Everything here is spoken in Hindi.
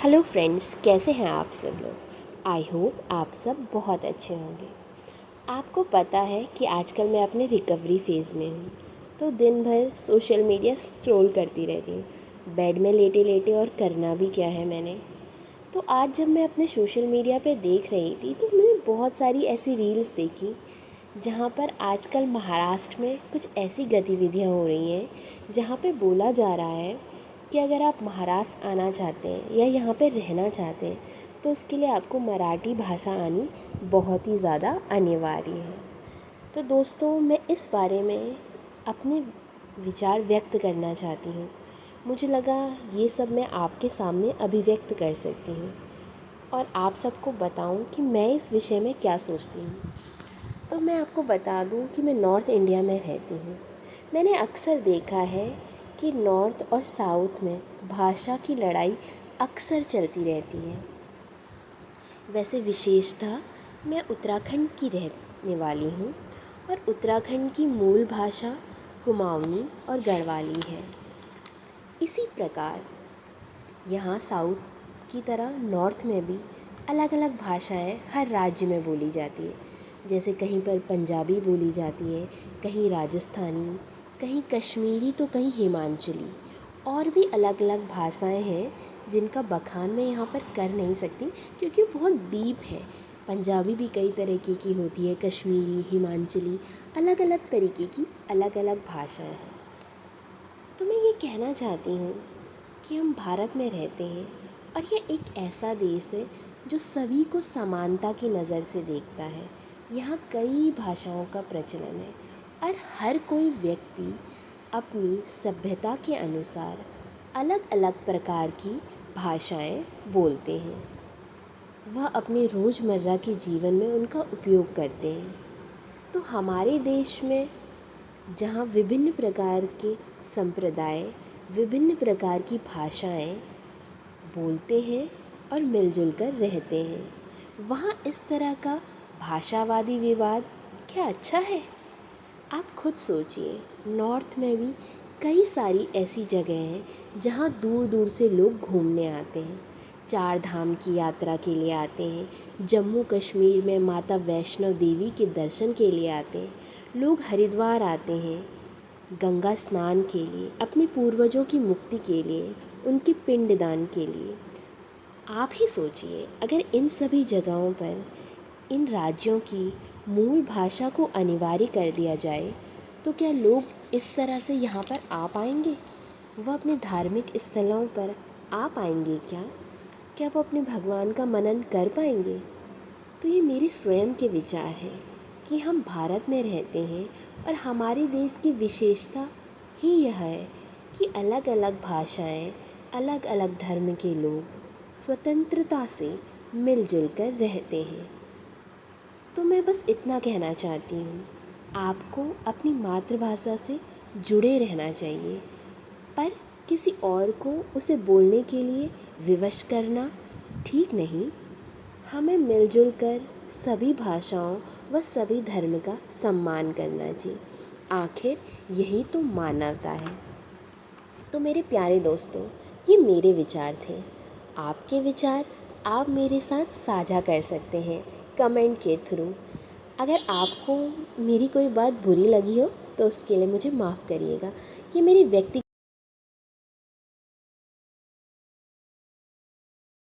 हेलो फ्रेंड्स, कैसे हैं आप सब लोग। आई होप आप सब बहुत अच्छे होंगे। आपको पता है कि आजकल मैं अपने रिकवरी फेज़ में हूँ, तो दिन भर सोशल मीडिया स्क्रॉल करती रहती हूँ, बेड में लेटे लेटे। और करना भी क्या है मैंने, तो आज जब मैं अपने सोशल मीडिया पे देख रही थी तो मैंने बहुत सारी ऐसी रील्स देखी जहाँ पर आजकल महाराष्ट्र में कुछ ऐसी गतिविधियाँ हो रही हैं जहाँ पे बोला जा रहा है कि अगर आप महाराष्ट्र आना चाहते हैं या यहाँ पे रहना चाहते हैं तो उसके लिए आपको मराठी भाषा आनी बहुत ही ज़्यादा अनिवार्य है। तो दोस्तों, मैं इस बारे में अपने विचार व्यक्त करना चाहती हूँ। मुझे लगा ये सब मैं आपके सामने अभिव्यक्त कर सकती हूँ और आप सबको बताऊँ कि मैं इस विषय में क्या सोचती हूँ। तो मैं आपको बता दूं कि मैं नॉर्थ इंडिया में रहती हूँ। मैंने अक्सर देखा है कि नॉर्थ और साउथ में भाषा की लड़ाई अक्सर चलती रहती है। वैसे विशेषतः मैं उत्तराखंड की रहने वाली हूँ और उत्तराखंड की मूल भाषा कुमाऊनी और गढ़वाली है। इसी प्रकार यहाँ साउथ की तरह नॉर्थ में भी अलग अलग भाषाएं हर राज्य में बोली जाती है। जैसे कहीं पर पंजाबी बोली जाती है, कहीं राजस्थानी, कहीं कश्मीरी, तो कहीं हिमाचली। और भी अलग अलग भाषाएं हैं जिनका बखान मैं यहाँ पर कर नहीं सकती क्योंकि बहुत डीप है। पंजाबी भी कई तरीके की होती है, कश्मीरी, हिमाचली, अलग अलग तरीके की अलग अलग भाषाएं हैं। तो मैं ये कहना चाहती हूँ कि हम भारत में रहते हैं और ये एक ऐसा देश है जो सभी को समानता की नज़र से देखता है। यहाँ कई भाषाओं का प्रचलन है और हर कोई व्यक्ति अपनी सभ्यता के अनुसार अलग अलग प्रकार की भाषाएं बोलते हैं। वह अपने रोज़मर्रा के जीवन में उनका उपयोग करते हैं। तो हमारे देश में जहाँ विभिन्न प्रकार के संप्रदाय, विभिन्न प्रकार की भाषाएं बोलते हैं और मिलजुल कर रहते हैं, वहाँ इस तरह का भाषावादी विवाद क्या अच्छा है? आप खुद सोचिए, नॉर्थ में भी कई सारी ऐसी जगह हैं जहाँ दूर दूर से लोग घूमने आते हैं, चार धाम की यात्रा के लिए आते हैं। जम्मू कश्मीर में माता वैष्णो देवी के दर्शन के लिए आते हैं लोग, हरिद्वार आते हैं गंगा स्नान के लिए, अपने पूर्वजों की मुक्ति के लिए, उनके पिंडदान के लिए। आप ही सोचिए, अगर इन सभी जगहों पर इन राज्यों की मूल भाषा को अनिवार्य कर दिया जाए तो क्या लोग इस तरह से यहाँ पर आ पाएंगे? वह अपने धार्मिक स्थलों पर आ पाएंगे क्या? क्या वो अपने भगवान का मनन कर पाएंगे? तो ये मेरे स्वयं के विचार हैं कि हम भारत में रहते हैं और हमारे देश की विशेषता ही यह है कि अलग अलग भाषाएं, अलग अलग धर्म के लोग स्वतंत्रता से मिलजुल कर रहते हैं। तो मैं बस इतना कहना चाहती हूँ, आपको अपनी मातृभाषा से जुड़े रहना चाहिए, पर किसी और को उसे बोलने के लिए विवश करना ठीक नहीं। हमें मिलजुल कर सभी भाषाओं व सभी धर्म का सम्मान करना चाहिए। आखिर यही तो मानवता है। तो मेरे प्यारे दोस्तों, ये मेरे विचार थे। आपके विचार आप मेरे साथ साझा कर सकते हैं कमेंट के थ्रू। अगर आपको मेरी कोई बात बुरी लगी हो तो उसके लिए मुझे माफ़ करिएगा। ये मेरी व्यक्तिगत